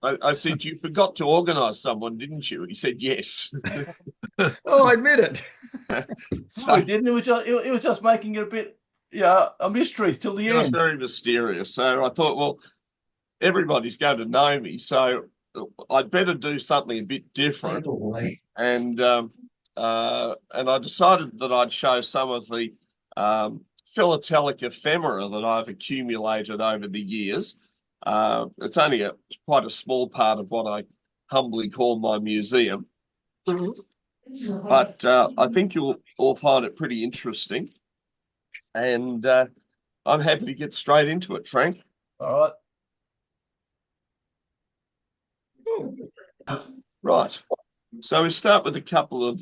I said, you forgot to organise someone, didn't you? He said, yes. Oh, I admit it. So No, he didn't. It was just making it a bit, yeah, a mystery till the it was end. very mysterious. So I thought, well, everybody's going to know me, so I'd better do something a bit different. And and I decided that I'd show some of the philatelic ephemera that I've accumulated over the years. It's only quite a small part of what I humbly call my museum, but I think you'll all find it pretty interesting. And I'm happy to get straight into it, Frank. All right. Right. So we start with a couple of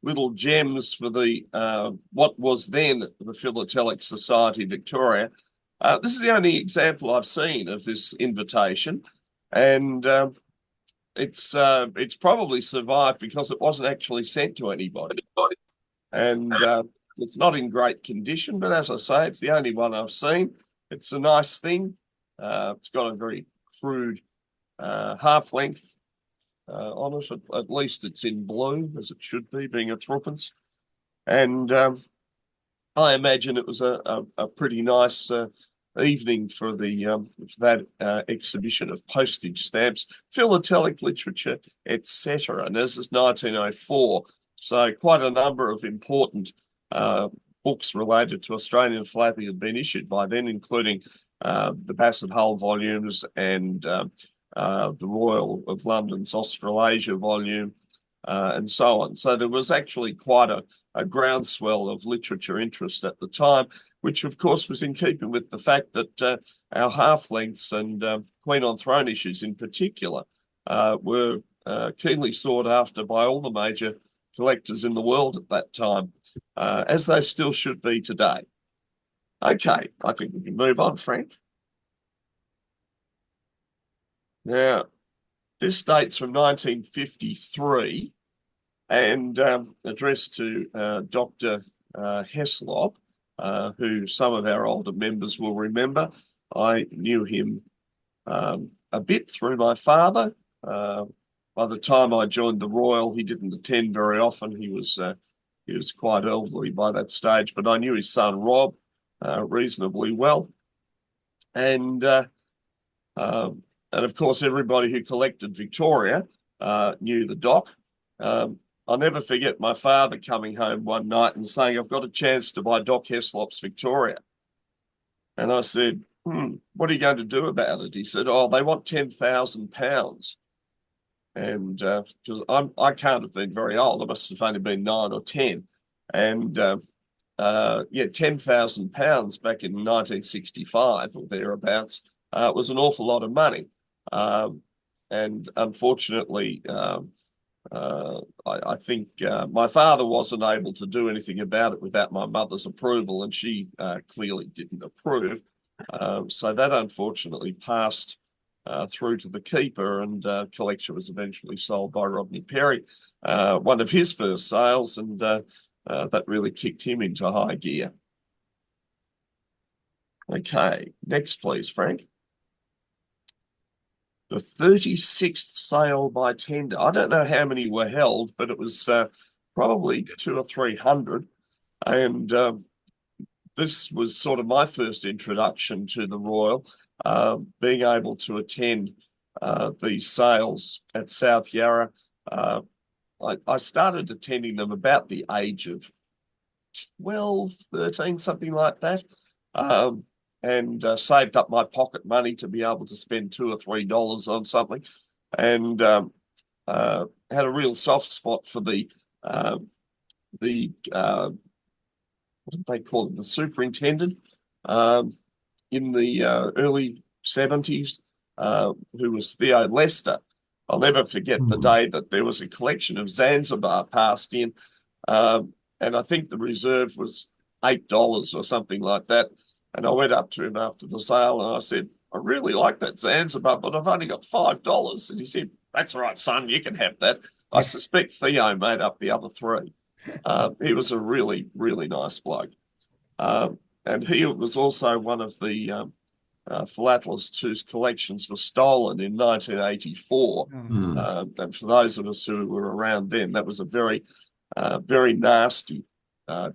little gems for the what was then the Philatelic Society Victoria. This is the only example I've seen of this invitation, and it's probably survived because it wasn't actually sent to anybody, and it's not in great condition. But as I say, it's the only one I've seen. It's a nice thing. It's got a very crude half length on it. At least it's in blue, as it should be, being a threepence. And I imagine it was a pretty nice evening for the for that exhibition of postage stamps, philatelic literature, etc. And this is 1904, so quite a number of important books related to Australian philately had been issued by then, including the Bassett Hull volumes and the Royal of London's Australasia volume, and so on. So there was actually quite a groundswell of literature interest at the time, which of course was in keeping with the fact that our half-lengths and Queen on Throne issues in particular were keenly sought after by all the major collectors in the world at that time, as they still should be today. Okay, I think we can move on, Frank. Now, this dates from 1953 and addressed to Dr. Heslop, who some of our older members will remember. I knew him a bit through my father. By the time I joined the Royal, he didn't attend very often. He was quite elderly by that stage, but I knew his son Rob reasonably well, and and of course, everybody who collected Victoria knew the doc. I'll never forget my father coming home one night and saying, I've got a chance to buy Doc Heslop's Victoria. And I said, what are you going to do about it? He said, oh, they want £10,000. And because I can't have been very old, I must have only been 9 or 10. And yeah, £10,000 back in 1965 or thereabouts was an awful lot of money. And unfortunately, I think my father wasn't able to do anything about it without my mother's approval, and she clearly didn't approve. So that unfortunately passed through to the keeper, and collection was eventually sold by Rodney Perry, one of his first sales, and that really kicked him into high gear. Okay, next please, Frank. The 36th sale by tender. I don't know how many were held, but it was probably 200 or 300. And this was sort of my first introduction to the Royal, being able to attend these sales at South Yarra. I started attending them about the age of 12, 13, something like that. And saved up my pocket money to be able to spend $2 or $3 on something, and had a real soft spot for the what did they call it? The superintendent in the early 70s, who was Theo Lester. I'll never forget the day that there was a collection of Zanzibar passed in, and I think the reserve was $8 or something like that. And I went up to him after the sale and I said, I really like that Zanzibar, but I've only got $5. And he said, that's right, son, you can have that. I suspect Theo made up the other three. He was a really, really nice bloke. And he was also one of the philatelist whose collections were stolen in 1984. And for those of us who were around then, that was a very, very nasty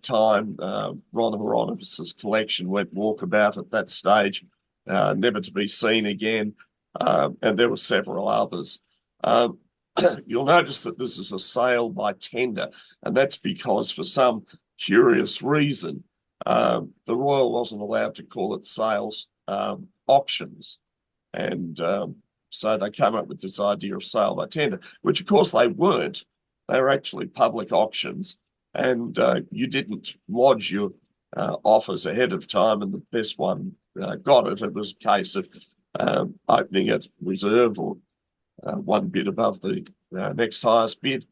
time. Ron Hieronymus's collection went walkabout at that stage, never to be seen again. And there were several others. You'll notice that this is a sale by tender, and that's because for some curious reason, the Royal wasn't allowed to call it sales, auctions. And so they came up with this idea of sale by tender, which of course they weren't. They were actually public auctions, and you didn't lodge your offers ahead of time, and the best one got it. It was a case of opening at reserve or one bid above the next highest bid.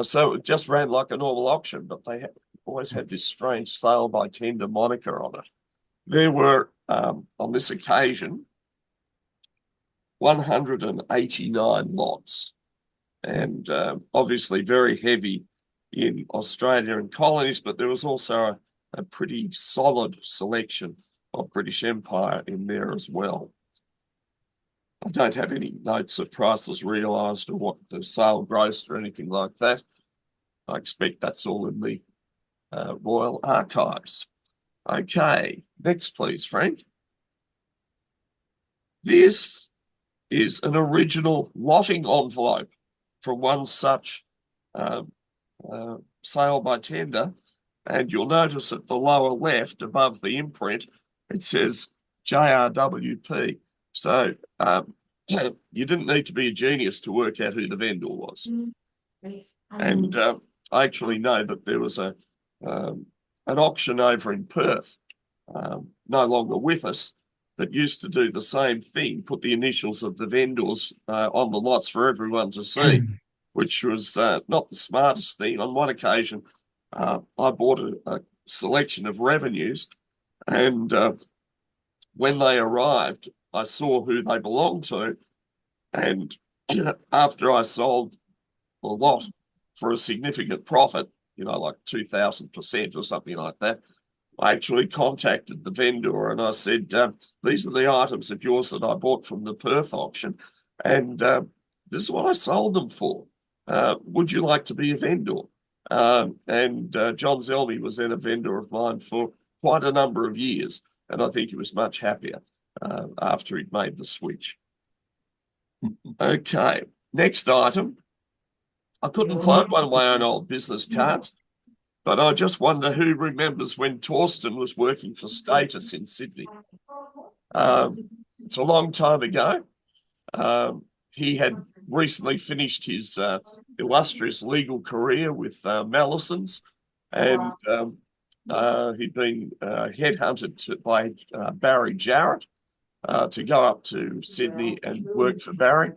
So it just ran like a normal auction, but they always had this strange sale by tender moniker on it. There were, on this occasion, 189 lots, and obviously very heavy in Australia and colonies, but there was also a pretty solid selection of British Empire in there as well. I don't have any notes of prices realised or what the sale grossed or anything like that. I expect that's all in the Royal Archives. Okay, next please, Frank. This is an original lotting envelope from one such sale by tender, and you'll notice at the lower left above the imprint it says JRWP. So you didn't need to be a genius to work out who the vendor was. And I actually know that there was an auction over in Perth, no longer with us, that used to do the same thing, put the initials of the vendors on the lots for everyone to see, which was not the smartest thing. On one occasion, I bought a selection of revenues, and when they arrived, I saw who they belonged to, and after I sold the lot for a significant profit, like 2,000% or something like that, I actually contacted the vendor and I said, these are the items of yours that I bought from the Perth auction, and this is what I sold them for. Would you like to be a vendor? And John Zelmy was then a vendor of mine for quite a number of years, and I think he was much happier after he'd made the switch. Okay, next item. I couldn't find one of my own old business cards, but I just wonder who remembers when Torsten was working for Status in Sydney. It's a long time ago. He had recently finished his illustrious legal career with Mallesons, and he'd been headhunted by Barry Jarrett to go up to Sydney and work for Barry,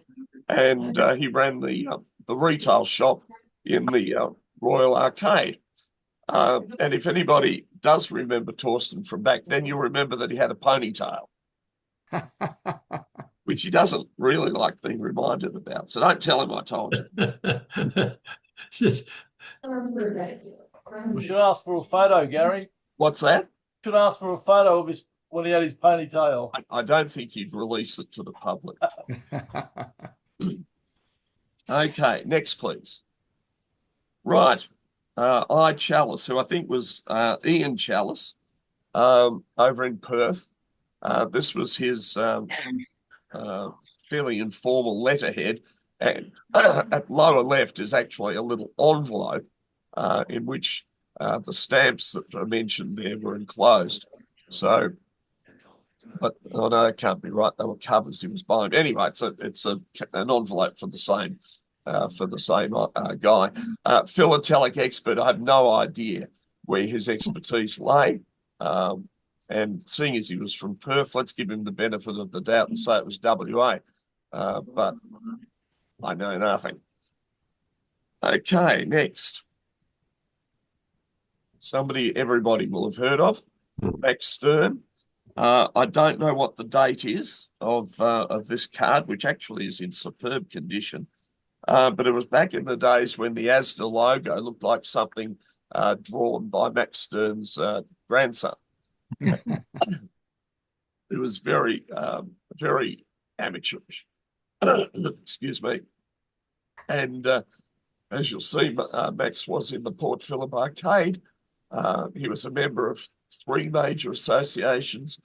and he ran the retail shop in the Royal Arcade. And if anybody does remember Torsten from back then, you'll remember that he had a ponytail, which he doesn't really like being reminded about. So don't tell him I told you. We should ask for a photo, Gary. What's that? Should ask for a photo of his when he had his ponytail. I don't think he'd release it to the public. Okay, next, please. Right. I. Chalice, who I think was Ian Chalice, over in Perth. This was his fairly informal letterhead, and at lower left is actually a little envelope in which the stamps that I mentioned there were enclosed. So, but oh no, it can't be right. They were covers he was buying. Anyway, it's an envelope for the same guy. Philatelic expert. I have no idea where his expertise lay. And seeing as he was from Perth, let's give him the benefit of the doubt and say it was WA. But I know nothing. Okay, next. Somebody everybody will have heard of, Max Stern. I don't know what the date is of this card, which actually is in superb condition. But it was back in the days when the Asda logo looked like something drawn by Max Stern's grandson. It was very, very amateurish. Excuse me. And as you'll see, Max was in the Port Phillip Arcade. He was a member of 3 major associations.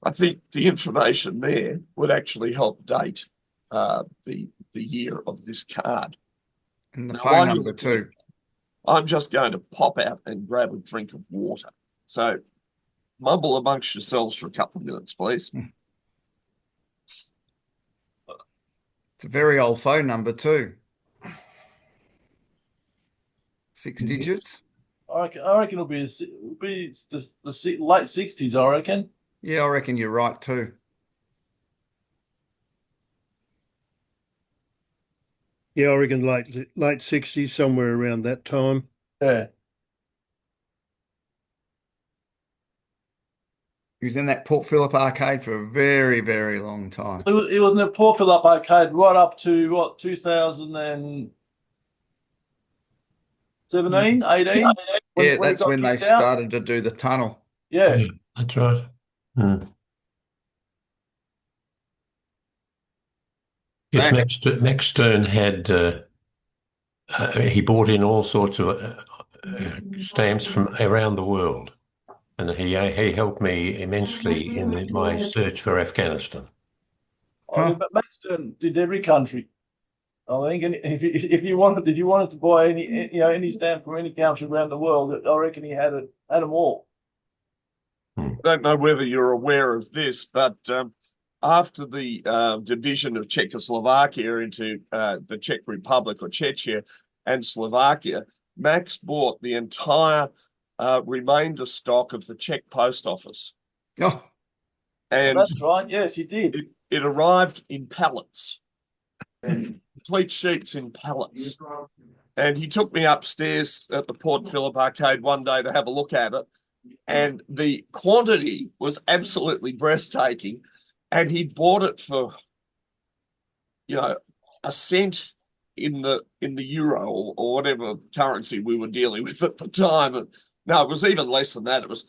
I think the information there would actually help date the year of this card. And the Now, phone number too. I'm just going to pop out and grab a drink of water. So mumble amongst yourselves for a couple of minutes, please. It's a very old phone number too. 6 digits. I reckon it'll be the late 60s. I reckon. Yeah, I reckon you're right too. Yeah, I reckon late 60s, somewhere around that time. Yeah. He was in that Port Phillip Arcade for a very, very long time. It was in the Port Phillip Arcade right up to what 2017, 18. Yeah, that's when they started to do the tunnel. Yeah. That's right. Yes, Max Stern had he brought in all sorts of stamps from around the world, and he helped me immensely in my search for Afghanistan. But Max Stern did every country. I think if you wanted to buy any stamp from any country around the world, I reckon he had them all. I don't know whether you're aware of this, but after the division of Czechoslovakia into the Czech Republic or Czechia and Slovakia, Max bought the entire remainder stock of the Czech post office. Oh, and that's right. Yes, he did. It arrived in pallets, complete sheets in pallets. And he took me upstairs at the Port Phillip Arcade one day to have a look at it. And the quantity was absolutely breathtaking. And he bought it for, a cent in the euro or whatever currency we were dealing with at the time. And no, it was even less than that. It was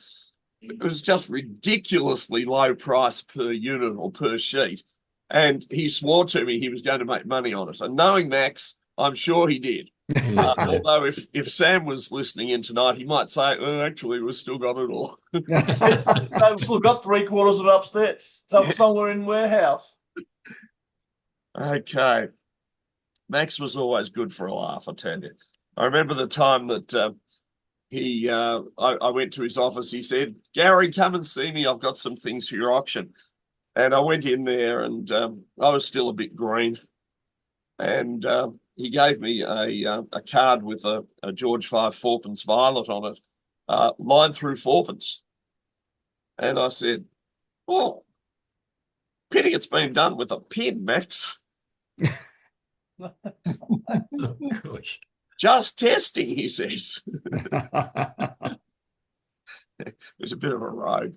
just ridiculously low price per unit or per sheet. And he swore to me he was going to make money on it. And knowing Max, I'm sure he did. Although if Sam was listening in tonight, he might say, actually, we've still got it all. We've still got 3/4 of it upstairs, somewhere in warehouse. Okay. Max was always good for a laugh, I tell you. I remember the time that I went to his office. He said, Gary, come and see me. I've got some things for your auction. And I went in there and I was still a bit green. And he gave me a card with a George V fourpence violet on it, lined through fourpence. And I said, oh, pity it's been done with a pin, Max. Gosh. Just testing, he says. There's a bit of a rogue.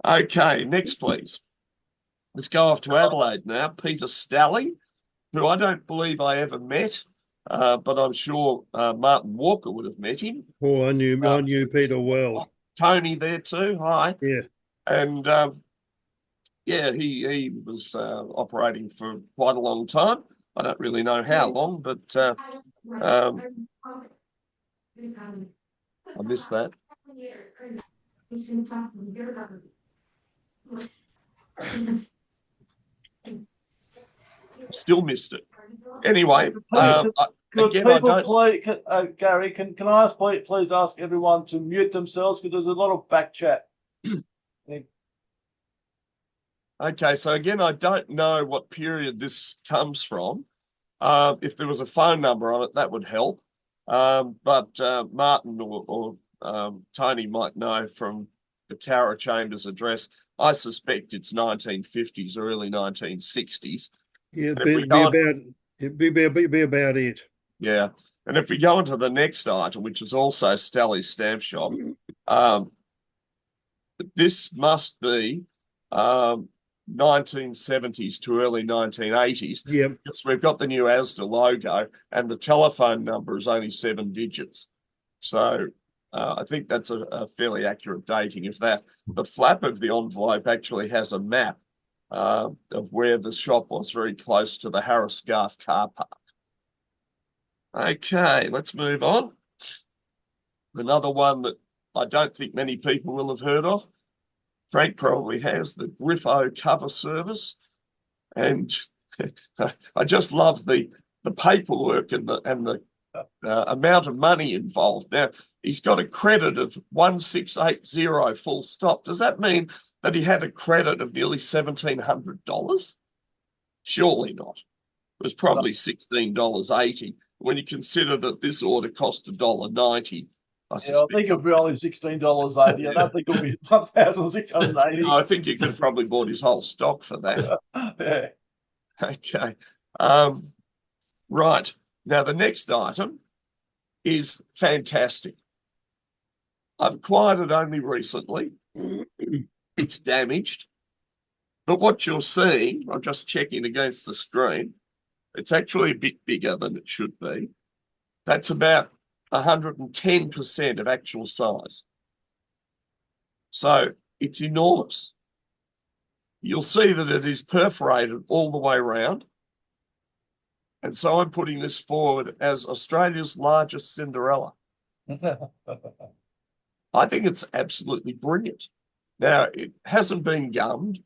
Okay, next, please. Let's go off to Adelaide now. Peter Stally, who I don't believe I ever met, but I'm sure Martin Walker would have met him. Oh, I knew Peter well. Tony there too. Hi. Yeah. And he was operating for quite a long time. I don't really know how long, but I missed that. Still missed it. Anyway, Gary, can I please ask everyone to mute themselves because there's a lot of back chat. Okay, so again, I don't know what period this comes from. If there was a phone number on it, that would help. But Martin or Tony might know from the Carra Chambers address. I suspect it's 1950s, early 1960s. Yeah, it'd be about it. Yeah, and if we go into the next item, which is also Stally's Stamp Shop, this must be 1970s to early 1980s. Yeah. Because we've got the new Asda logo and the telephone number is only 7 digits. So I think that's a fairly accurate dating of that. The flap of the envelope actually has a map of where the shop was, very close to the Harris Garth car park. Okay, let's move on. Another one that I don't think many people will have heard of. Frank probably has, the Griffo cover service. And I just love the paperwork and the amount of money involved. Now, he's got a credit of 1680 full stop. Does that mean that he had a credit of nearly $1,700? Surely not. It was probably $16.80 when you consider that this order cost $1.90. I think it'll be only $16.80. I don't think it'll be 1,680. I think you could have probably bought his whole stock for that. Yeah. Okay. Right. Now, the next item is fantastic. I've acquired it only recently. It's damaged. But what you're seeing, I'm just checking against the screen, it's actually a bit bigger than it should be. That's about 110% of actual size. So it's enormous. You'll see that it is perforated all the way around. And so I'm putting this forward as Australia's largest Cinderella. I think it's absolutely brilliant. Now, it hasn't been gummed,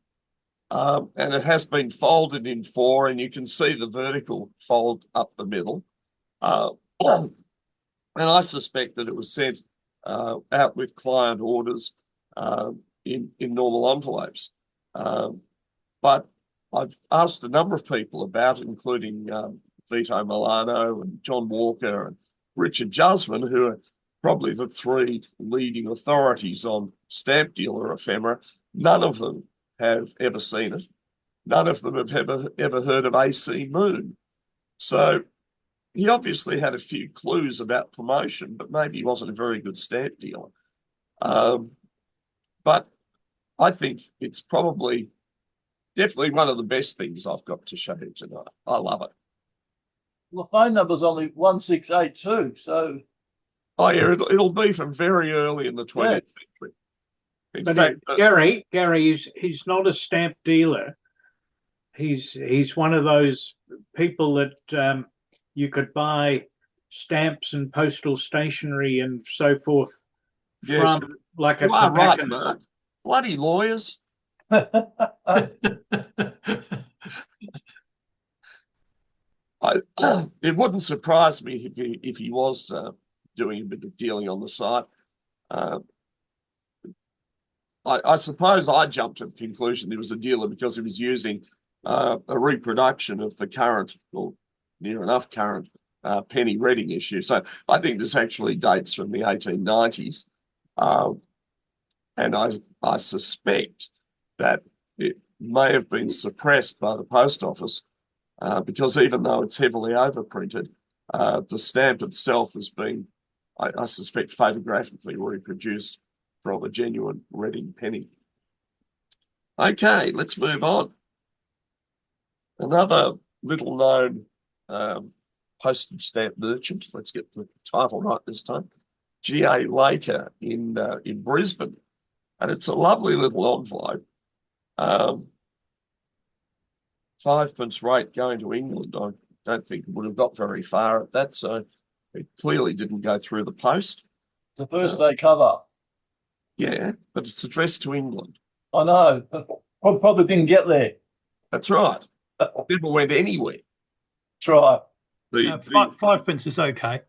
and it has been folded in four, and you can see the vertical fold up the middle. And I suspect that it was sent out with client orders in normal envelopes. But I've asked a number of people about it, including Vito Milano and John Walker and Richard Jusman, who are probably the three leading authorities on stamp dealer ephemera. None of them have ever seen it. None of them have ever heard of AC Moon. So he obviously had a few clues about promotion, but maybe he wasn't a very good stamp dealer. But I think it's probably definitely one of the best things I've got to show you tonight. I love it. Well, the phone number's only 1682, so... Oh, yeah, it'll be from very early in the 20th century. In fact, Gary, he's not a stamp dealer. He's one of those people that you could buy stamps and postal stationery and so forth from, like a right, Mark. Bloody lawyers. It wouldn't surprise me if he was doing a bit of dealing on the side. I suppose I jumped to the conclusion he was a dealer because he was using a reproduction of the current, or near enough current, penny Reading issue. So I think this actually dates from the 1890s. And I suspect that it may have been suppressed by the post office because even though it's heavily overprinted, the stamp itself has been, I suspect, photographically reproduced from a genuine Reading penny. Okay, let's move on. Another little-known postage stamp merchant, let's get the title right this time, G.A. Laker in Brisbane. And it's a lovely little envelope. 5p rate going to England. I don't think it would have got very far at that, so it clearly didn't go through the post. It's a first day cover. Yeah, but it's addressed to England. I know. Probably didn't get there. That's right. Never went anywhere. That's right. 5p is okay.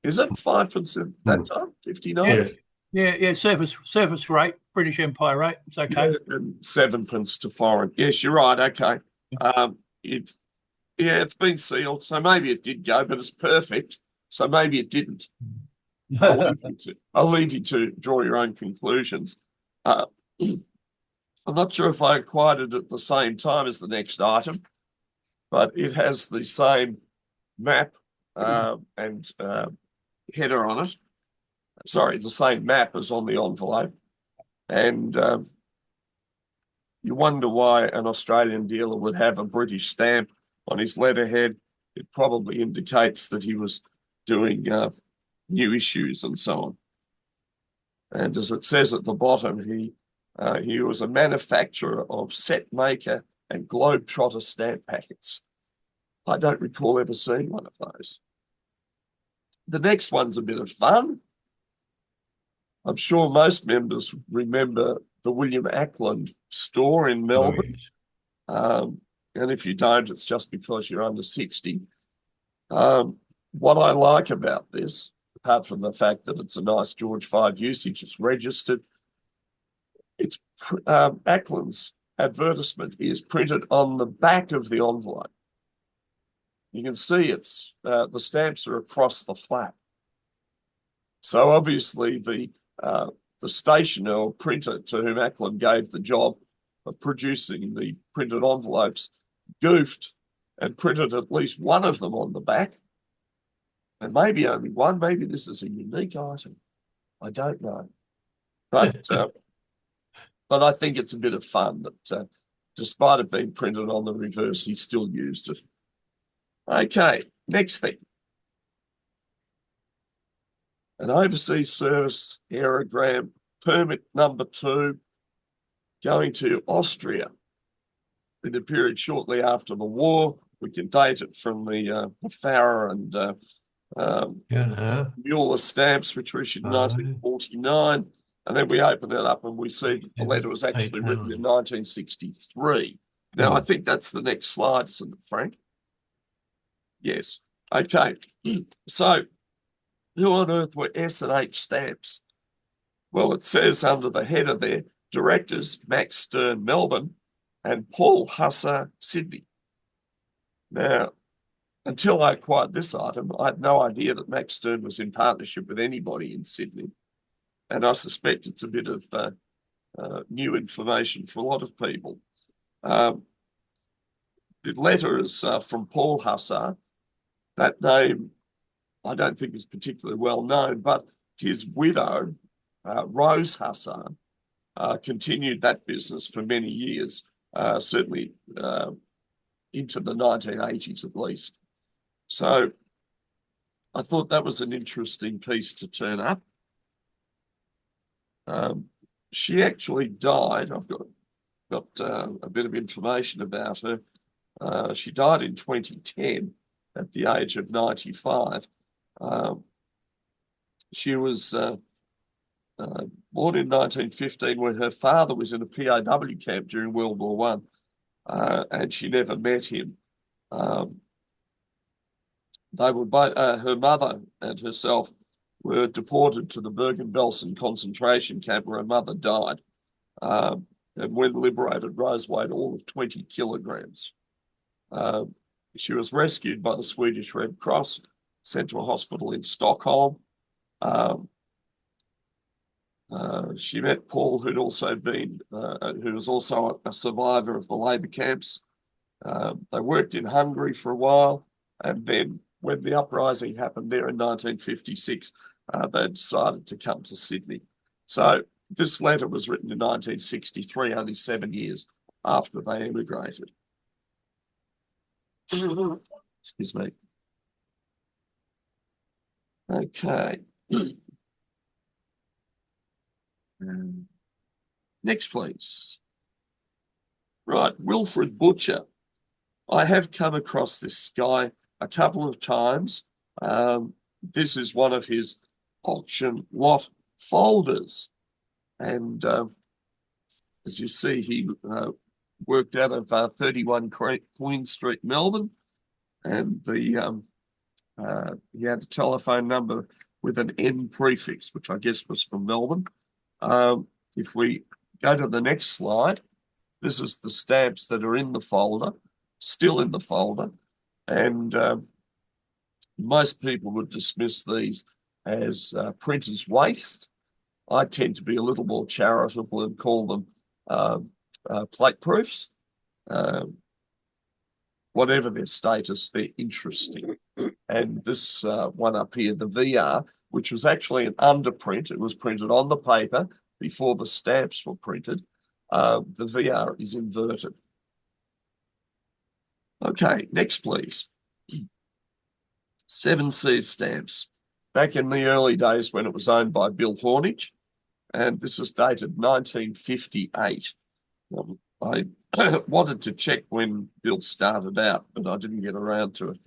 Is it 5p at that time? 59? Yeah. Service rate, British Empire rate. It's okay. Yeah, and 7p to foreign. Yes, you're right. Okay. It's been sealed, so maybe it did go, but it's perfect, so maybe it didn't. I'll leave you to draw your own conclusions. I'm not sure if I acquired it at the same time as the next item, but it has the same map and header on it. Sorry, the same map as on the envelope. And you wonder why an Australian dealer would have a British stamp on his letterhead. It probably indicates that he was doing new issues and so on. And as it says at the bottom, he was a manufacturer of set maker and globetrotter stamp packets. I don't recall ever seeing one of those. The next one's a bit of fun. I'm sure most members remember the William Ackland store in Melbourne. And if you don't, it's just because you're under 60. What I like about this, apart from the fact that it's a nice George V usage, it's registered, it's Ackland's advertisement is printed on the back of the envelope. You can see it's the stamps are across the flap. So obviously the stationer or printer to whom Ackland gave the job of producing the printed envelopes goofed and printed at least one of them on the back, and maybe only one. Maybe this is a unique item. I don't know, but I think it's a bit of fun that despite it being printed on the reverse, he still used it. Okay, next thing. An overseas service aerogram, permit number 2, going to Austria in the period shortly after the war. We can date it from the Farrer and Mueller stamps, which were issued in 1949. And then we open it up and we see that the letter was actually written in 1963. Now, I think that's the next slide, isn't it, Frank? Yes. Okay. So, who on earth were S and H stamps? Well, it says under the header there, directors Max Stern, Melbourne, and Paul Hussar, Sydney. Now, until I acquired this item, I had no idea that Max Stern was in partnership with anybody in Sydney. And I suspect it's a bit of new information for a lot of people. The letter is from Paul Hussar. That name I don't think is particularly well known, but his widow, Rose Hussar, continued that business for many years, certainly into the 1980s at least. So I thought that was an interesting piece to turn up. She actually died. I've got a bit of information about her. She died in 2010 at the age of 95. She was born in 1915 when her father was in a POW camp during World War I, and she never met him. They were both, her mother and herself were deported to the Bergen-Belsen concentration camp where her mother died. And when liberated, Rose weighed all of 20 kilograms. She was rescued by the Swedish Red Cross, sent to a hospital in Stockholm. She met Paul, who was also a survivor of the labour camps. They worked in Hungary for a while, and then when the uprising happened there in 1956, they decided to come to Sydney. So this letter was written in 1963, only 7 years after they emigrated. Excuse me. Okay. Next, please. Right, Wilfred Butcher. I have come across this guy a couple of times. This is one of his auction lot folders. And as you see, he worked out of 31 Queen Street, Melbourne. And he had a telephone number with an N prefix, which I guess was from Melbourne. If we go to the next slide, this is the stamps that are in the folder, still in the folder. And most people would dismiss these as printer's waste. I tend to be a little more charitable and call them plate proofs. Whatever their status, they're interesting. And this one up here, the VR, which was actually an underprint, it was printed on the paper before the stamps were printed. The VR is inverted. Okay, next please. 7 Seas stamps. Back in the early days when it was owned by Bill Hornage, and this is dated 1958. I wanted to check when Bill started out, but I didn't get around to it.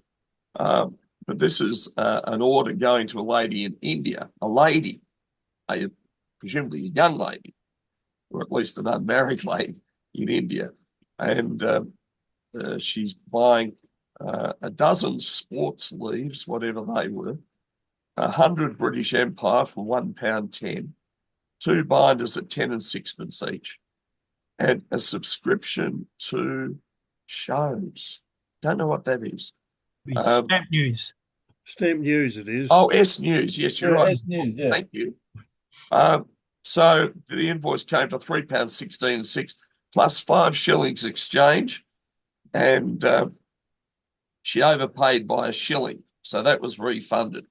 But this is an order going to a lady in India, presumably a young lady, or at least an unmarried lady in India. And she's buying a dozen sports leaves, whatever they were, 100 British Empire for £1.10, 2 binders at 10 and 6pence each, and a subscription to shows. Don't know what that is. Stamp News. Stamp News it is. Oh, S News. Yes, you're right. S News, yeah. Thank you. So the invoice came to £3.16 and 6 plus 5 shillings exchange, and she overpaid by a shilling, so that was refunded.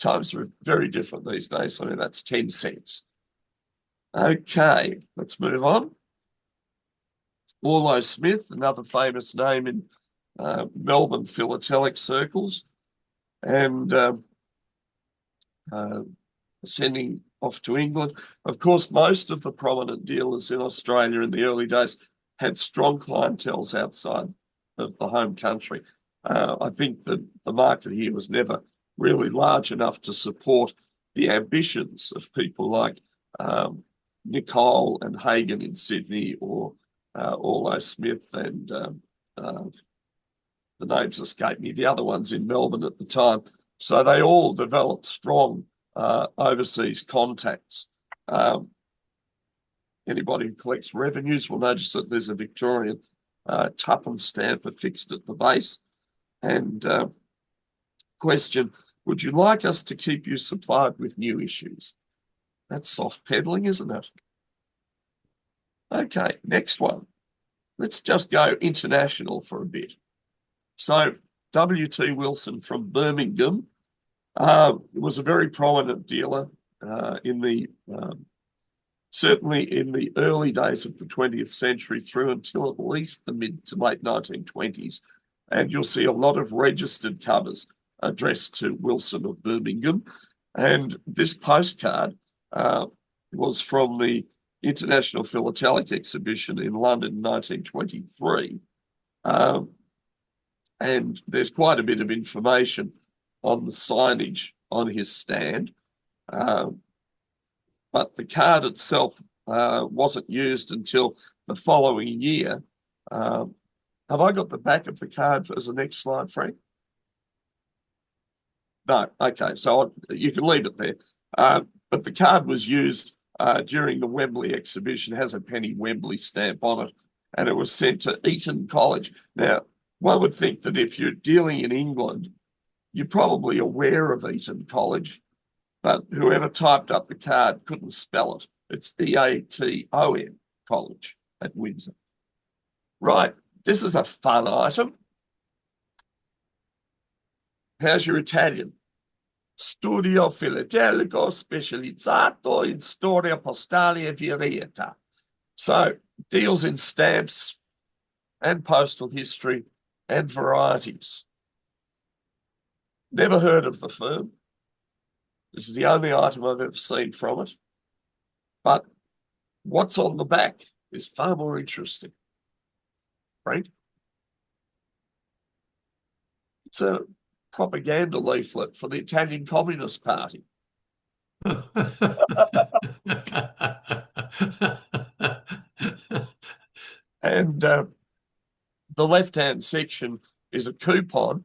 Times are very different these days. I mean, that's 10 cents. Okay, let's move on. Orlo Smith, another famous name in Melbourne philatelic circles, and sending off to England. Of course, most of the prominent dealers in Australia in the early days had strong clienteles outside of the home country. I think that the market here was never really large enough to support the ambitions of people like Nicole and Hagen in Sydney, or Orlo Smith and the names escape me, the other ones in Melbourne at the time. So they all developed strong overseas contacts. Anybody who collects revenues will notice that there's a Victorian tuppence stamp affixed at the base. And question, would you like us to keep you supplied with new issues? That's soft peddling, isn't it? Okay, next one. Let's just go international for a bit. So W.T. Wilson from Birmingham was a very prominent dealer in the certainly in the early days of the 20th century through until at least the mid to late 1920s. And you'll see a lot of registered covers addressed to Wilson of Birmingham. And this postcard was from the International Philatelic Exhibition in London in 1923. And there's quite a bit of information on the signage on his stand. But the card itself wasn't used until the following year. Have I got the back of the card as the next slide, Frank? No, okay, so you can leave it there. But the card was used during the Wembley exhibition, has a penny Wembley stamp on it, and it was sent to Eton College. Now, one would think that if you're dealing in England, you're probably aware of Eton College, but whoever typed up the card couldn't spell it. It's E-A-T-O-N College at Windsor. Right, this is a fun item. How's your Italian? Studio filatelico specializzato in storia postale e varietà. So, deals in stamps and postal history and varieties. Never heard of the firm. This is the only item I've ever seen from it. But what's on the back is far more interesting. Right? It's a propaganda leaflet for the Italian Communist Party. And the left-hand section is a coupon,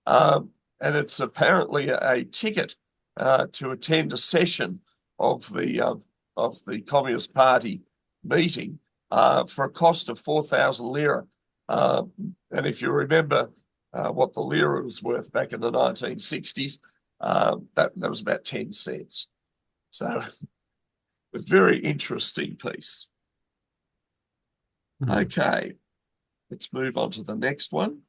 and it's apparently a ticket to attend a session of the Communist Party meeting for a cost of 4,000 lira. And if you remember what the lira was worth back in the 1960s, that was about 10 cents. So a very interesting piece. Okay, let's move on to the next one.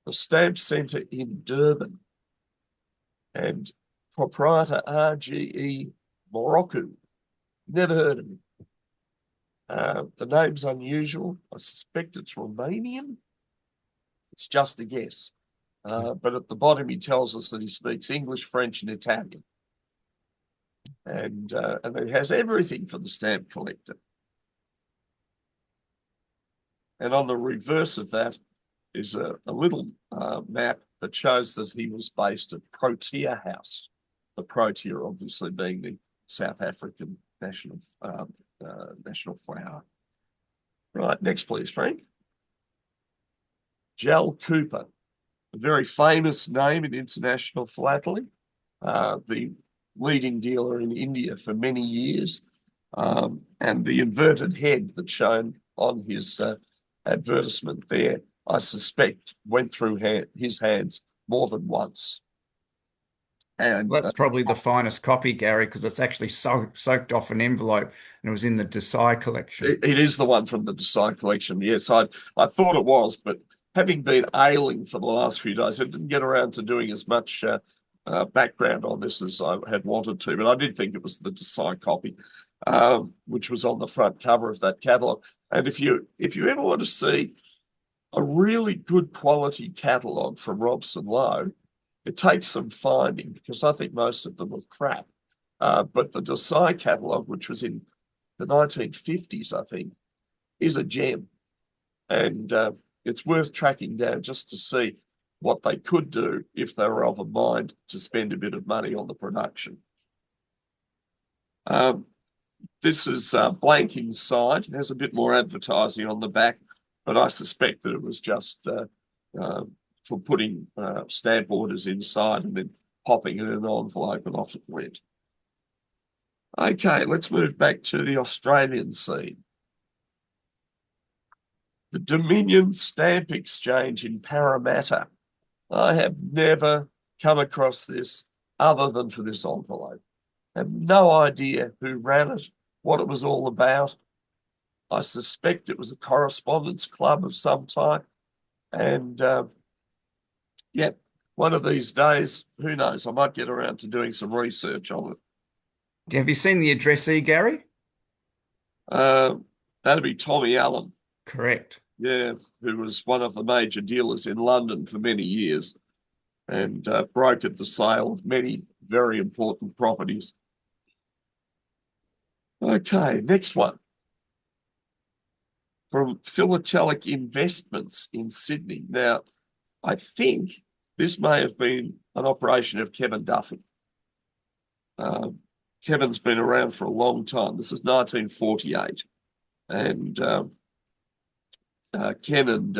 The Stamp Centre in Durban, and proprietor R.G.E. Morocco. Never heard of him. The name's unusual. I suspect it's Romanian. It's just a guess. But at the bottom, he tells us that he speaks English, French, and Italian. And it has everything for the stamp collector. And on the reverse of that is a little map that shows that he was based at Protea House. The Protea obviously being the South African national flower. Right, next please, Frank. Jal Cooper, a very famous name in international philately, the leading dealer in India for many years, and the inverted head that's shown on his advertisement there, I suspect, went through his hands more than once. And That's probably the finest copy, Gary, because it's actually soaked off an envelope and it was in the Desai collection. it is the one from the Desai collection. Yes, I thought it was, but having been ailing for the last few days, I didn't get around to doing as much background on this as I had wanted to, but I did think it was the Desai copy, which was on the front cover of that catalogue. And if you ever want to see a really good quality catalogue from Robson Lowe, it takes some finding because I think most of them are crap. But the Desai catalogue, which was in the 1950s, I think, is a gem. And it's worth tracking down just to see what they could do if they were of a mind to spend a bit of money on the production. This is blank inside. It has a bit more advertising on the back, but I suspect that it was just for putting stamp orders inside and then popping it in an envelope and off it went. Okay, let's move back to the Australian scene. The Dominion Stamp Exchange in Parramatta. I have never come across this other than for this envelope. I have no idea who ran it, what it was all about. I suspect it was a correspondence club of some type. And yeah, one of these days, who knows, I might get around to doing some research on it. Have you seen the addressee, Gary? That'd be Tommy Allen. Correct. Yeah, who was one of the major dealers in London for many years and brokered the sale of many very important properties. Okay, next one. From Philatelic Investments in Sydney. Now, I think this may have been an operation of Kevin Duffy. Kevin's been around for a long time. This is 1948. And Ken and,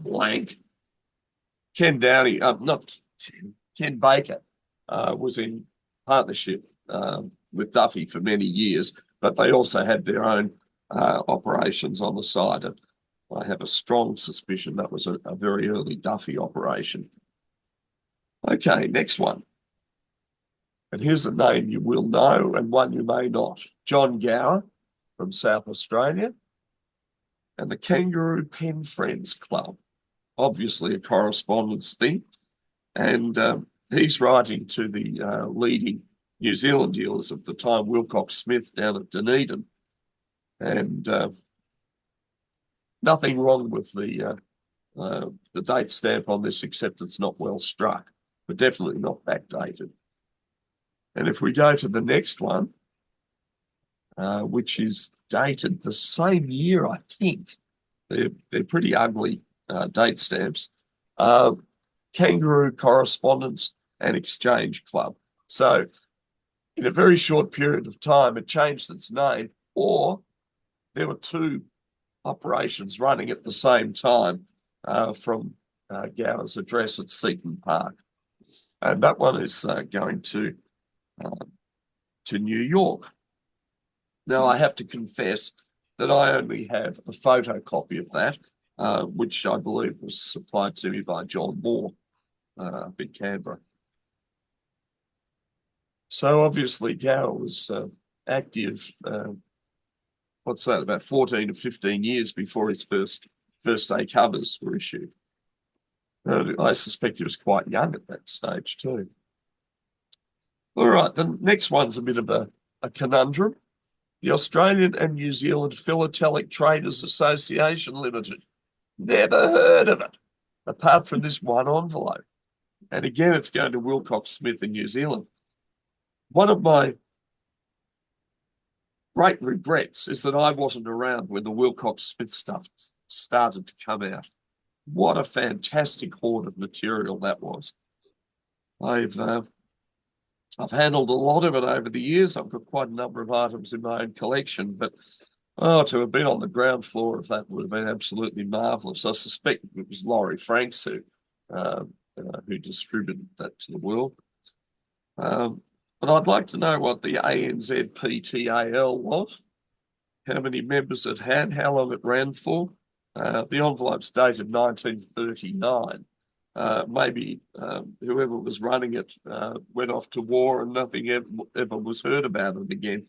blank. Ken Downey, not Ken Baker, was in partnership with Duffy for many years, but they also had their own operations on the side. And I have a strong suspicion that was a very early Duffy operation. Okay, next one. And here's a name you will know and one you may not. John Gower from South Australia and the Kangaroo Pen Friends Club. Obviously a correspondence thing. And he's writing to the leading New Zealand dealers of the time, Wilcox Smith down at Dunedin. And nothing wrong with the date stamp on this, except it's not well struck, but definitely not backdated. And if we go to the next one, which is dated the same year, I think, they're pretty ugly date stamps. Kangaroo Correspondence and Exchange Club. So in a very short period of time, it changed its name, or there were two operations running at the same time from Gower's address at Seaton Park. And that one is going to New York. Now, I have to confess that I only have a photocopy of that, which I believe was supplied to me by John Moore up in Canberra. So obviously Gower was active, what's that, about 14 to 15 years before his first day covers were issued. I suspect he was quite young at that stage too. All right, the next one's a bit of a conundrum. The Australian and New Zealand Philatelic Traders Association Limited. Never heard of it, apart from this one envelope. And again, it's going to Wilcox Smith in New Zealand. One of my great regrets is that I wasn't around when the Wilcox Smith stuff started to come out. What a fantastic hoard of material that was. I've handled a lot of it over the years. I've got quite a number of items in my own collection, but to have been on the ground floor of that would have been absolutely marvellous. I suspect it was Laurie Franks who distributed that to the world. But I'd like to know what the ANZPTAL was, how many members it had, how long it ran for. The envelope's dated 1939. Maybe whoever was running it went off to war and nothing ever was heard about it again.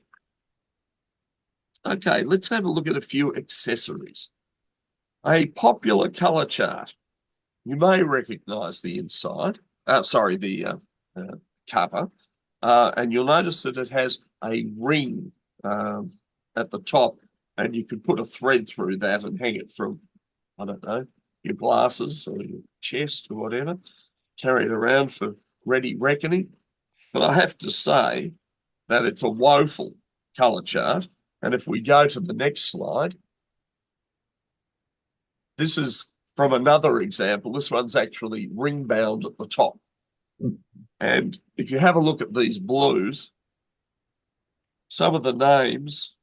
Okay, let's have a look at a few accessories. A popular colour chart. You may recognise the inside, the cover, and you'll notice that it has a ring at the top, and you could put a thread through that and hang it from, I don't know, your glasses or your chest or whatever, carry it around for ready reckoning. But I have to say that it's a woeful colour chart. And if we go to the next slide, this is from another example. This one's actually ring bound at the top. And if you have a look at these blues, some of the names,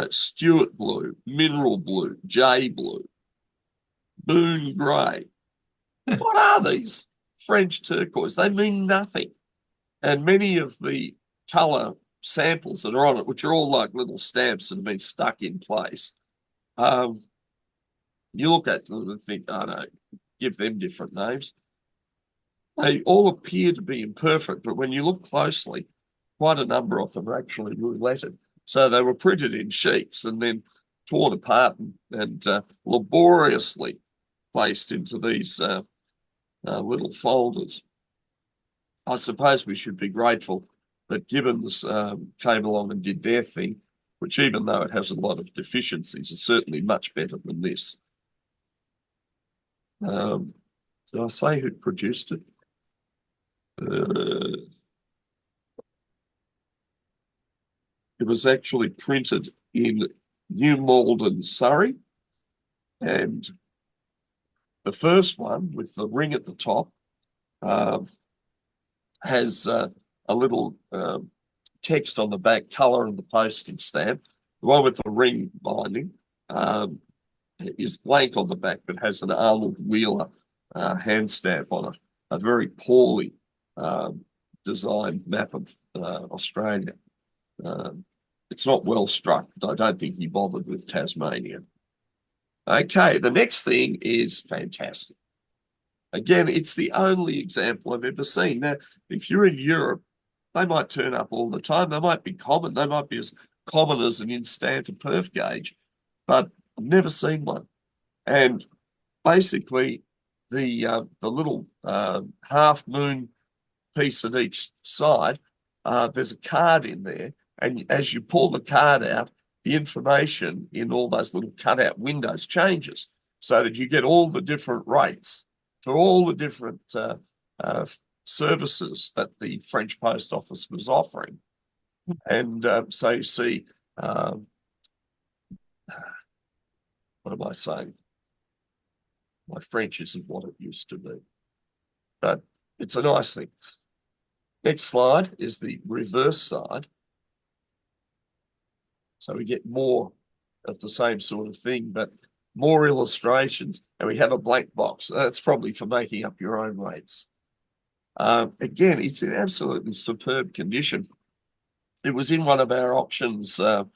Stuart blue, mineral blue, J blue, Boone grey. What are these? French turquoise. They mean nothing. And many of the colour samples that are on it, which are all like little stamps that have been stuck in place, you look at them and think, oh no, give them different names. They all appear to be imperfect, but when you look closely, quite a number of them are actually rouletted. So they were printed in sheets and then torn apart and laboriously placed into these little folders. I suppose we should be grateful that Gibbons came along and did their thing, which, even though it has a lot of deficiencies, is certainly much better than this. Did I say who produced it? It was actually printed in New Malden, Surrey, and the first one with the ring at the top has a little text on the back, colour and the postage stamp. The one with the ring binding is blank on the back, but has an Arnold Wheeler hand stamp on it. A very poorly designed map of Australia. It's not well struck, but I don't think he bothered with Tasmania. Okay, the next thing is fantastic. Again, it's the only example I've ever seen. Now, if you're in Europe, they might turn up all the time. They might be common. They might be as common as an instant perf gauge, but I've never seen one. And basically, the little half moon piece at each side, there's a card in there. And as you pull the card out, the information in all those little cutout windows changes so that you get all the different rates for all the different services that the French Post Office was offering. And so you see, what am I saying? My French isn't what it used to be, but it's a nice thing. Next slide is the reverse side. So we get more of the same sort of thing, but more illustrations, and we have a blank box. That's probably for making up your own rates. Again, it's in absolutely superb condition. It was in one of our auctions a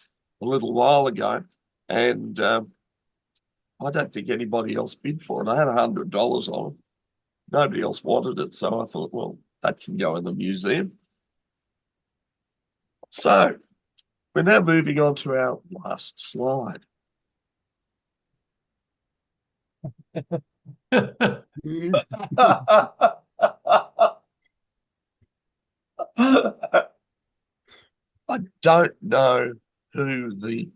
little while ago, and I don't think anybody else bid for it. I had $100 on it. Nobody else wanted it, so I thought, well, that can go in the museum. So we're now moving on to our last slide. I don't know who the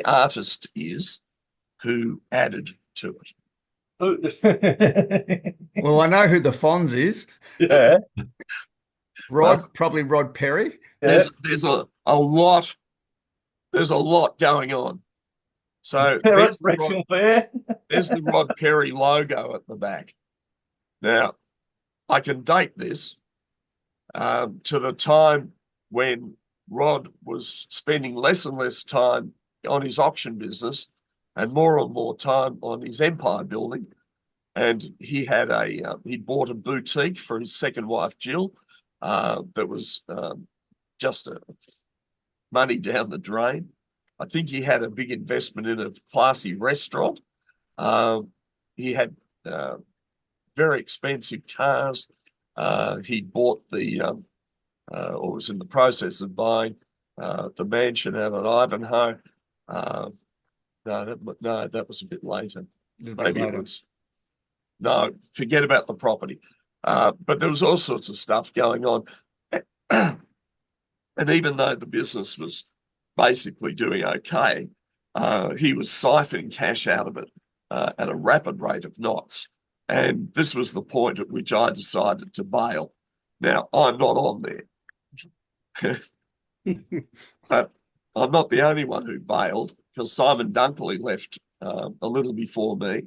artist is who added to it. Well, I know who the Fonz is. Yeah, Rod, probably Rod Perry. yeah. There's a lot going on. So Ferret, Wrexham Fair. there's the Rod Perry logo at the back. Now, I can date this to the time when Rod was spending less and less time on his auction business and more time on his empire building. And he had he bought a boutique for his second wife, Jill, that was just money down the drain. I think he had a big investment in a classy restaurant. He had very expensive cars. He bought or was in the process of buying the mansion out at Ivanhoe. No, that was a bit later. Maybe it was. No, forget about the property. But there was all sorts of stuff going on. And even though the business was basically doing okay, he was siphoning cash out of it at a rapid rate of knots. And this was the point at which I decided to bail. Now, I'm not on there. But I'm not the only one who bailed, because Simon Dunkley left a little before me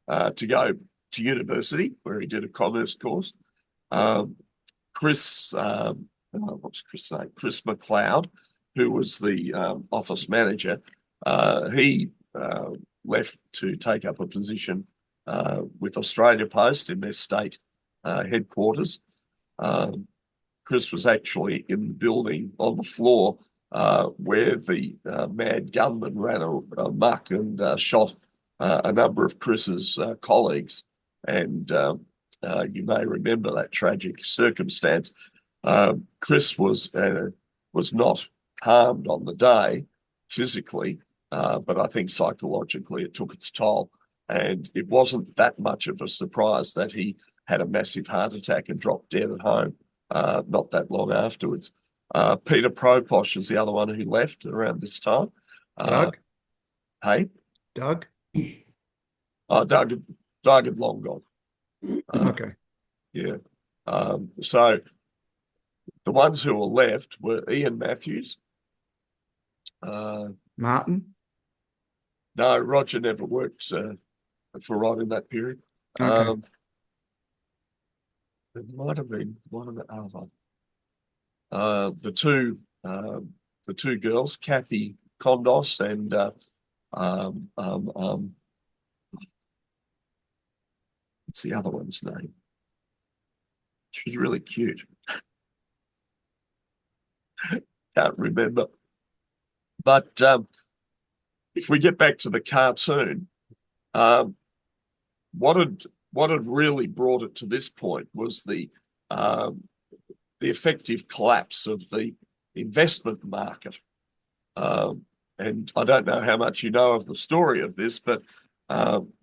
to go to university, where he did a commerce course. Chris, what's Chris' name? Chris McLeod, who was the office manager, he left to take up a position with Australia Post in their state headquarters. Chris was actually in the building on the floor where the mad gunman ran amok and shot a number of Chris's colleagues. And you may remember that tragic circumstance. Chris was not harmed on the day physically, but I think psychologically it took its toll. And it wasn't that much of a surprise that he had a massive heart attack and dropped dead at home not that long afterwards. Peter Proposh is the other one who left around this time. Doug? Hey? Doug? Oh, Doug had long gone. Okay. Yeah. So the ones who were left were Ian Matthews. Martin? No, Roger never worked for Rod in that period. Okay. It might have been one of the other. The two girls, Kathy Kondos and what's the other one's name? She's really cute. Can't remember. But if we get back to the cartoon, what had really brought it to this point was the effective collapse of the investment market. And I don't know how much you know of the story of this, but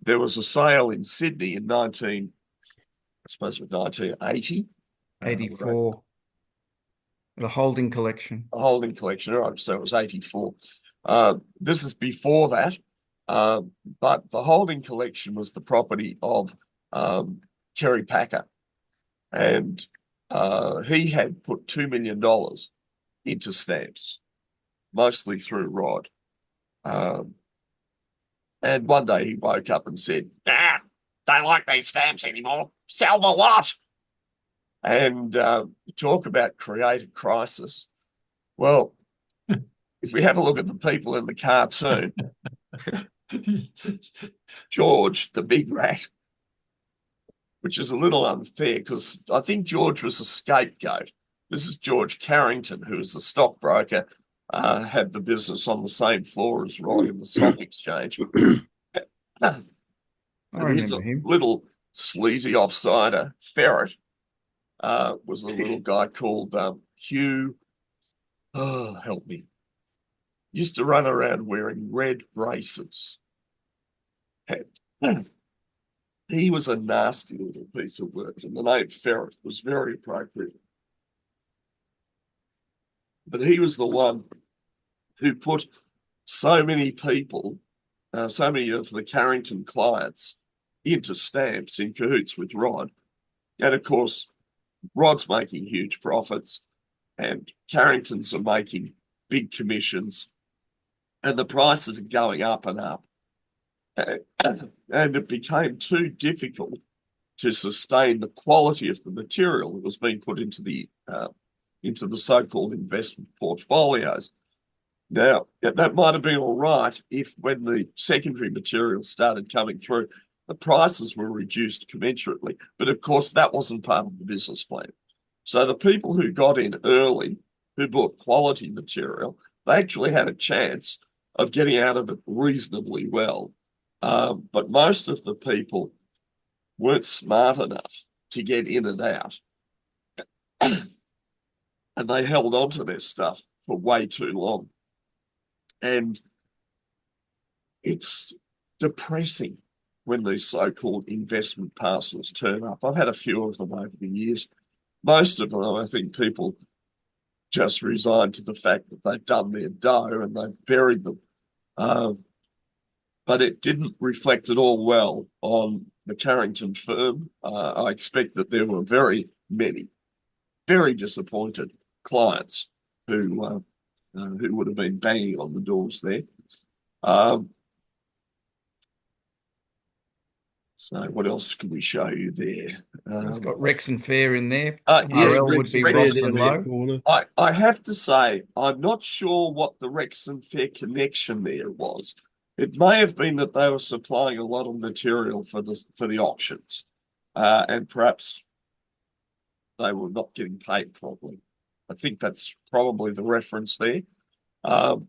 there was a sale in Sydney in 1980. 84. The holding collection. A holding collection, all right, so it was 84. This is before that, but the holding collection was the property of Kerry Packer. And he had put $2 million into stamps, mostly through Rod. And one day he woke up and said, don't like these stamps anymore. Sell the lot. And talk about create a crisis. Well, if we have a look at the people in the cartoon, George, the big rat, which is a little unfair because I think George was a scapegoat. This is George Carrington, who was the stockbroker, had the business on the same floor as Rod in the stock exchange. I remember him. Little sleazy offsider, Ferret, was a little guy called Hugh. Oh, help me. Used to run around wearing red braces. He was a nasty little piece of work, and the name Ferret was very appropriate. But he was the one who put so many people, so many of the Carrington clients into stamps in cahoots with Rod. And of course, Rod's making huge profits and Carrington's are making big commissions and the prices are going up and up. And it became too difficult to sustain the quality of the material that was being put into the so-called investment portfolios. Now, that might have been all right if when the secondary materials started coming through, the prices were reduced commensurately. But of course, that wasn't part of the business plan. So the people who got in early, who bought quality material, they actually had a chance of getting out of it reasonably well. But most of the people weren't smart enough to get in and out. And they held on to their stuff for way too long. And it's depressing when these so-called investment parcels turn up. I've had a few of them over the years. Most of them, I think people just resigned to the fact that they've done their dough and they've buried them. But it didn't reflect at all well on the Carrington firm. I expect that there were very many, very disappointed clients who would have been banging on the doors there. So what else can we show you there? It's got Rex and Fair in there. Yes, RL would be Rex Robson Lowe. Corner. I have to say, I'm not sure what the Rex and Fair connection there was. It may have been that they were supplying a lot of material for the auctions, and perhaps they were not getting paid properly. I think that's probably the reference there. Alan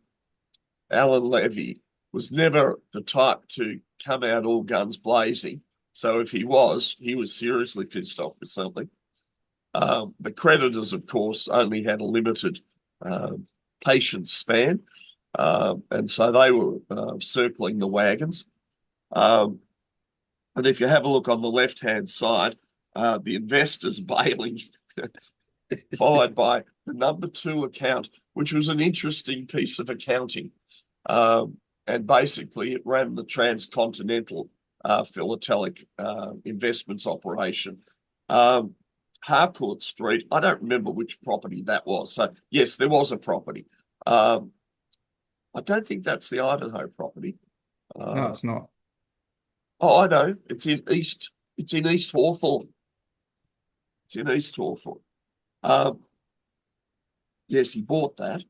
Levy was never the type to come out all guns blazing. So if he was seriously pissed off with something. The creditors, of course, only had a limited patience span. And so they were circling the wagons. And if you have a look on the left-hand side, the investors bailing, followed by the number 2 account, which was an interesting piece of accounting. And basically it ran the transcontinental philatelic investments operation. Harcourt Street, I don't remember which property that was. So yes, there was a property. I don't think that's the Idaho property. No, it's not. Oh, I know. It's in East Hawthorne. It's in East Hawthorne. Yes, he bought that.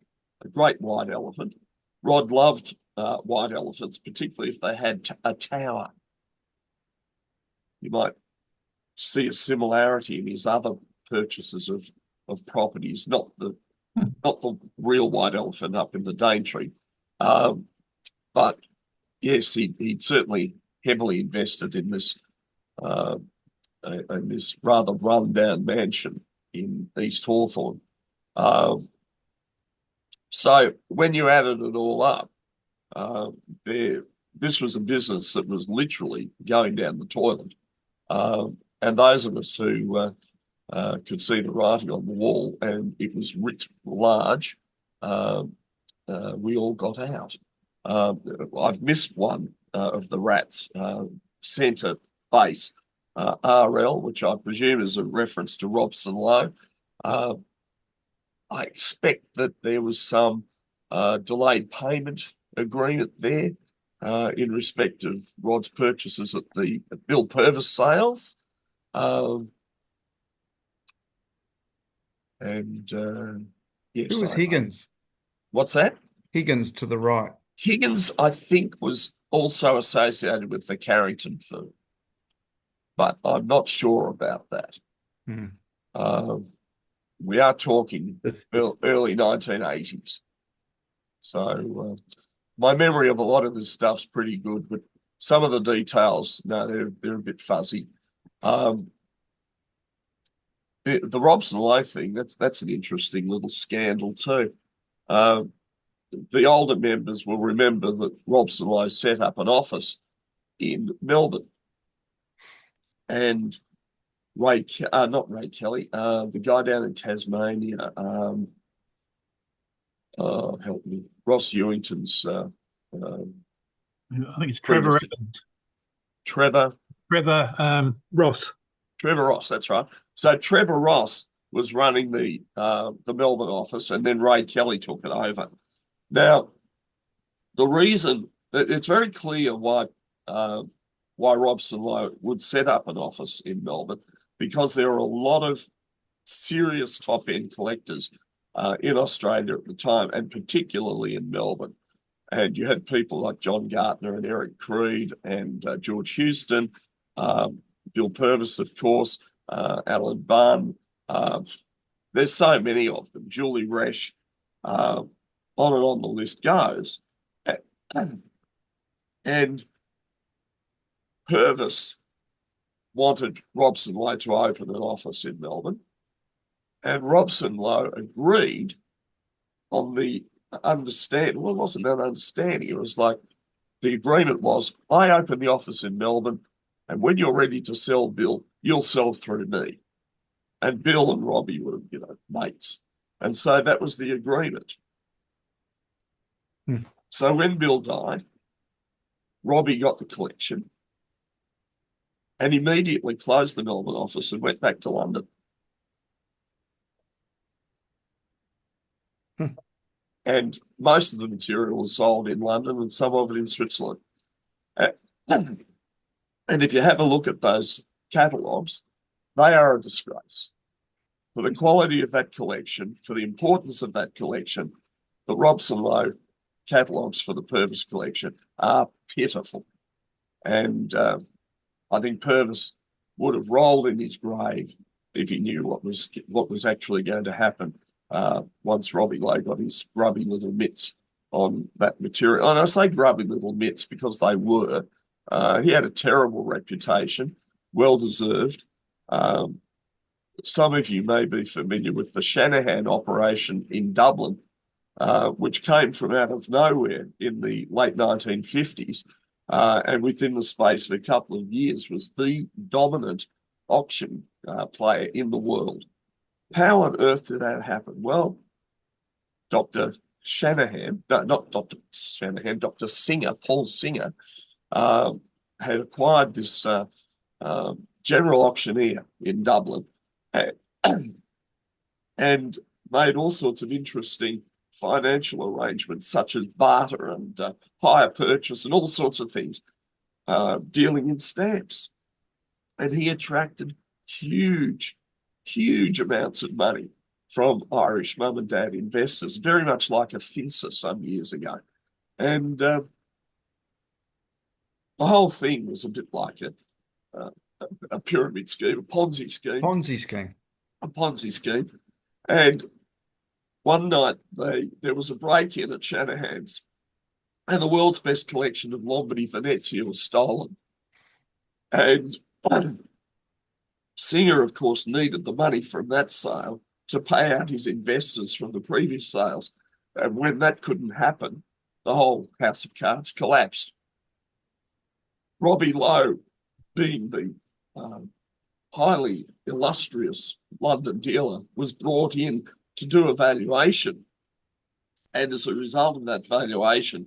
A great white elephant. Rod loved white elephants, particularly if they had a tower. You might see a similarity in his other purchases of properties, not the real white elephant up in the Daintree. But yes, he'd certainly heavily invested in this rather run-down mansion in East Hawthorne. So when you added it all up, this was a business that was literally going down the toilet. And those of us who could see the writing on the wall and it was writ large, we all got out. I've missed one of the rats, centre base, RL, which I presume is a reference to Robson Lowe. I expect that there was some delayed payment agreement there in respect of Rod's purchases at the Bill Purvis sales. Yes. Who was Higgins? What's that? Higgins to the right. Higgins, I think, was also associated with the Carrington firm, but I'm not sure about that. We are talking early 1980s. So my memory of a lot of this stuff's pretty good, but some of the details, no, they're a bit fuzzy. The Robson Lowe thing, that's an interesting little scandal too. The older members will remember that Robson Lowe set up an office in Melbourne. And not Ray Kelly, the guy down in Tasmania, help me, Ross Ewington's. I think it's Trevor. Trevor. Trevor Ross. Trevor Ross, that's right. So Trevor Ross was running the Melbourne office, and then Ray Kelly took it over. Now, the reason it's very clear why Robson Lowe would set up an office in Melbourne, because there are a lot of serious top-end collectors in Australia at the time, and particularly in Melbourne. And you had people like John Gartner and Eric Creed and George Houston, Bill Purvis, of course, Alan Bunn. There's so many of them, Julie Resch, on and on the list goes. And Purvis wanted Robson Lowe to open an office in Melbourne, and Robson Lowe agreed on the understanding. Well, it wasn't an understanding. It was like the agreement was, I open the office in Melbourne, and when you're ready to sell, Bill, you'll sell through me. And Bill and Robbie were, mates. And so that was the agreement. So when Bill died, Robbie got the collection and immediately closed the Melbourne office and went back to London. And most of the material was sold in London and some of it in Switzerland. And if you have a look at those catalogues, they are a disgrace. For the quality of that collection, for the importance of that collection, the Robson Lowe catalogues for the Purvis collection are pitiful. And I think Purvis would have rolled in his grave if he knew what was actually going to happen once Robbie Lowe got his grubby little mitts on that material. And I say grubby little mitts because they were. He had a terrible reputation, well-deserved. Some of you may be familiar with the Shanahan operation in Dublin, which came from out of nowhere in the late 1950s, and within the space of a couple of years was the dominant auction player in the world. How on earth did that happen? Well, Dr. Shanahan, no, not Dr. Shanahan, Dr. Singer, Paul Singer, had acquired this general auctioneer in Dublin and made all sorts of interesting financial arrangements, such as barter and hire purchase and all sorts of things, dealing in stamps. And he attracted huge amounts of money from Irish mum and dad investors, very much like a Finsa some years ago. And the whole thing was a bit like a pyramid scheme, a Ponzi scheme. A Ponzi scheme. And one night there was a break-in at Shanahan's, and the world's best collection of Lombardy Venezia was stolen. And Singer, of course, needed the money from that sale to pay out his investors from the previous sales. And when that couldn't happen, the whole house of cards collapsed. Robbie Lowe, being the highly illustrious London dealer, was brought in to do a valuation. And as a result of that valuation,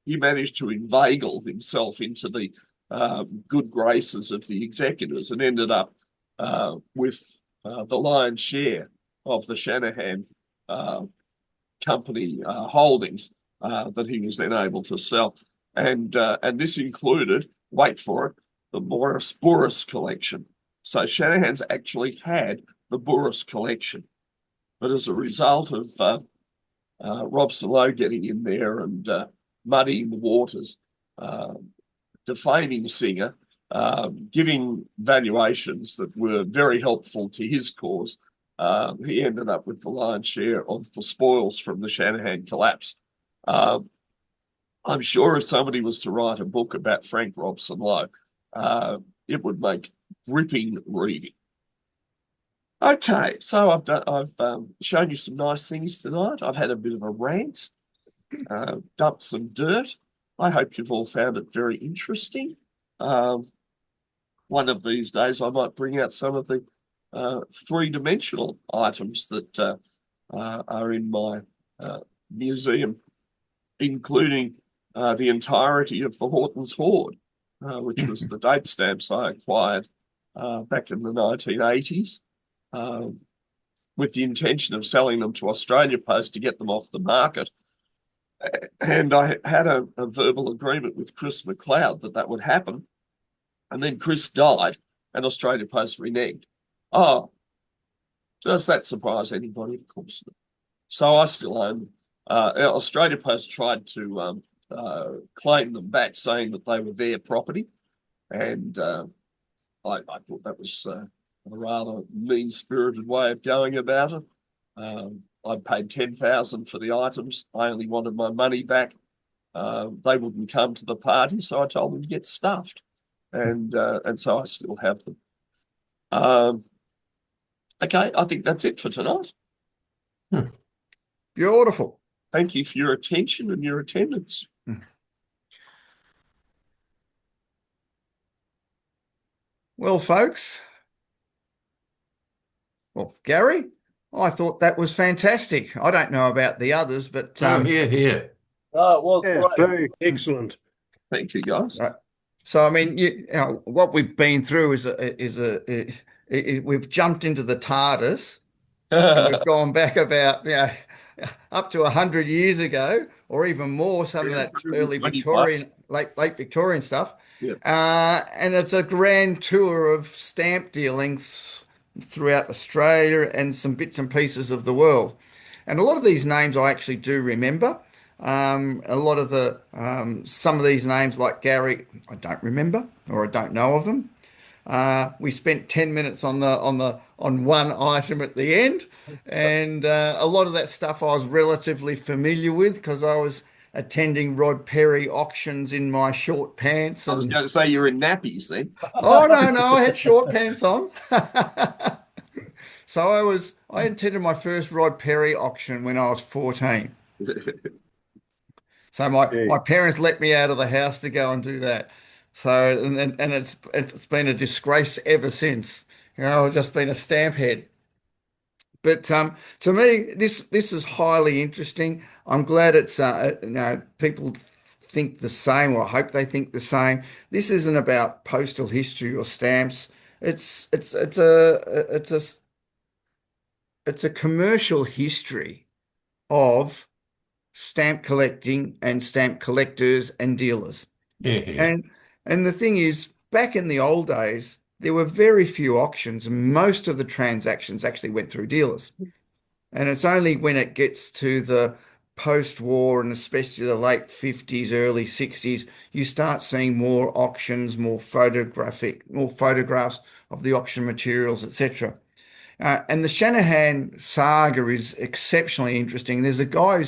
he managed to inveigle himself into the good graces of the executors and ended up with the lion's share of the Shanahan company holdings that he was then able to sell. And this included, wait for it, the Burris collection. So Shanahan's actually had the Burris collection. But as a result of Robson Lowe getting in there and muddying the waters, defaming Singer, giving valuations that were very helpful to his cause, he ended up with the lion's share of the spoils from the Shanahan collapse. I'm sure if somebody was to write a book about Frank Robson Lowe, it would make gripping reading. Okay, so I've shown you some nice things tonight. I've had a bit of a rant, dumped some dirt. I hope you've all found it very interesting. One of these days I might bring out some of the three-dimensional items that are in my museum, including the entirety of the Horton's hoard. which was the date stamps I acquired back in the 1980s, with the intention of selling them to Australia Post to get them off the market. And I had a verbal agreement with Chris McLeod that would happen. And then Chris died and Australia Post reneged. Oh, does that surprise anybody? Of course not. So I still own them. Australia Post tried to claim them back, saying that they were their property. And I thought that was a rather mean-spirited way of going about it. I paid $10,000 for the items. I only wanted my money back. They wouldn't come to the party, so I told them to get stuffed, and so I still have them. Okay, I think that's it for tonight. Beautiful. Thank you for your attention and your attendance. Well, folks. Well, Gary, I thought that was fantastic. I don't know about the others, but Here. Oh, well, Yeah, great. excellent. Thank you, guys. so I mean, you know, what we've been through is we've jumped into the TARDIS and we've gone back about up to 100 years ago, or even more. Some of that early 120 Victorian, late Victorian stuff. Yeah. And it's a grand tour of stamp dealings throughout Australia and some bits and pieces of the world. And a lot of these names I actually do remember. A lot of the some of these names, like Gary, I don't remember or I don't know of them. We spent 10 minutes on one item at the end, and a lot of that stuff I was relatively familiar with because I was attending Rod Perry auctions in my short pants. I was And going to say you're in nappies then. oh no, I had short pants on. So I attended my first Rod Perry auction when I was 14. So my parents let me out of the house to go and do that. So and it's been a disgrace ever since. You know, I've just been a stamp head. But to me, this is highly interesting. I'm glad it's people think the same, or I hope they think the same. This isn't about postal history or stamps. It's a commercial history of stamp collecting and stamp collectors and dealers. Yeah. And the thing is, back in the old days, there were very few auctions, and most of the transactions actually went through dealers. And it's only when it gets to the post-war and especially the late 50s, early 60s, you start seeing more auctions, more photographs of the auction materials, etc. And the Shanahan saga is exceptionally interesting. There's a guy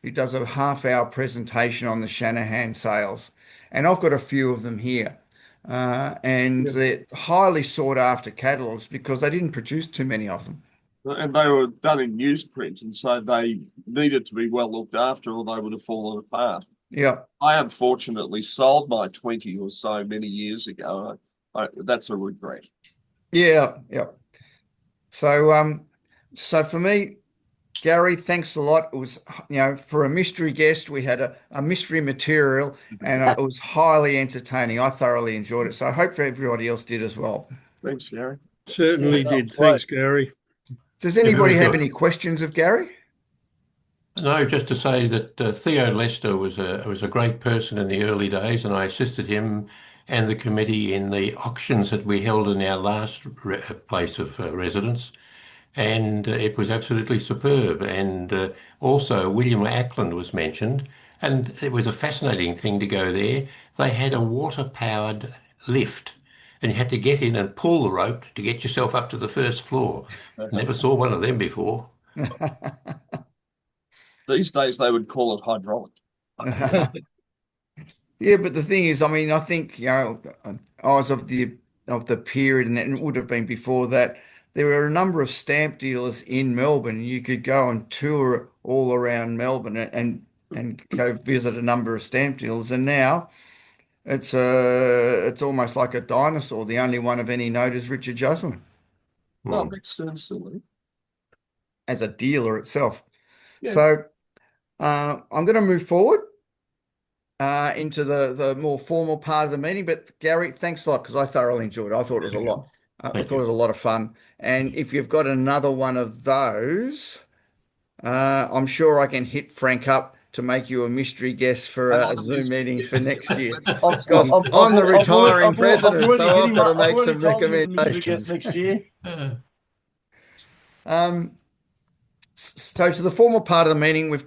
who does a half-hour presentation on the Shanahan sales, and I've got a few of them here. And they're highly sought after catalogs because they didn't produce too many of them. And they were done in newsprint, and so they needed to be well looked after or they would have fallen apart. Yeah. I unfortunately sold my 20 or so many years ago. That's a regret. Yeah. Yeah. So for me, Gary, thanks a lot. It was, for a mystery guest, we had a mystery material and it was highly entertaining. I thoroughly enjoyed it. So I hope everybody else did as well. Thanks, Gary. Certainly did. Thanks, Gary. Does anybody very have good. any questions of Gary? No, just to say that Theo Lester was a great person in the early days, and I assisted him and the committee in the auctions that we held in our last place of residence, and it was absolutely superb. And also William Ackland was mentioned, and it was a fascinating thing to go there. They had a water-powered lift, and you had to get in and pull the rope to get yourself up to the first floor. Never saw one of them before. These days they would call it hydraulic. Yeah, but the thing is, I mean, I think, I was of the period, and it would have been before that. There were a number of stamp dealers in Melbourne. You could go and tour all around Melbourne and go visit a number of stamp dealers. And now it's almost like a dinosaur. The only one of any note is Richard Jusman No, that's silly. as a dealer itself. Yeah. So I'm going to move forward. into the more formal part of the meeting. But Gary, thanks a lot, because I thoroughly enjoyed it. I thought it was a lot. I thought it was a lot of fun. And if you've got another one of those, I'm sure I can hit Frank up to make you a mystery guest for a Zoom meeting for next year. Because I'm the retiring president, so I've got to make some recommendations. Next year. So to the formal part of the meeting, we've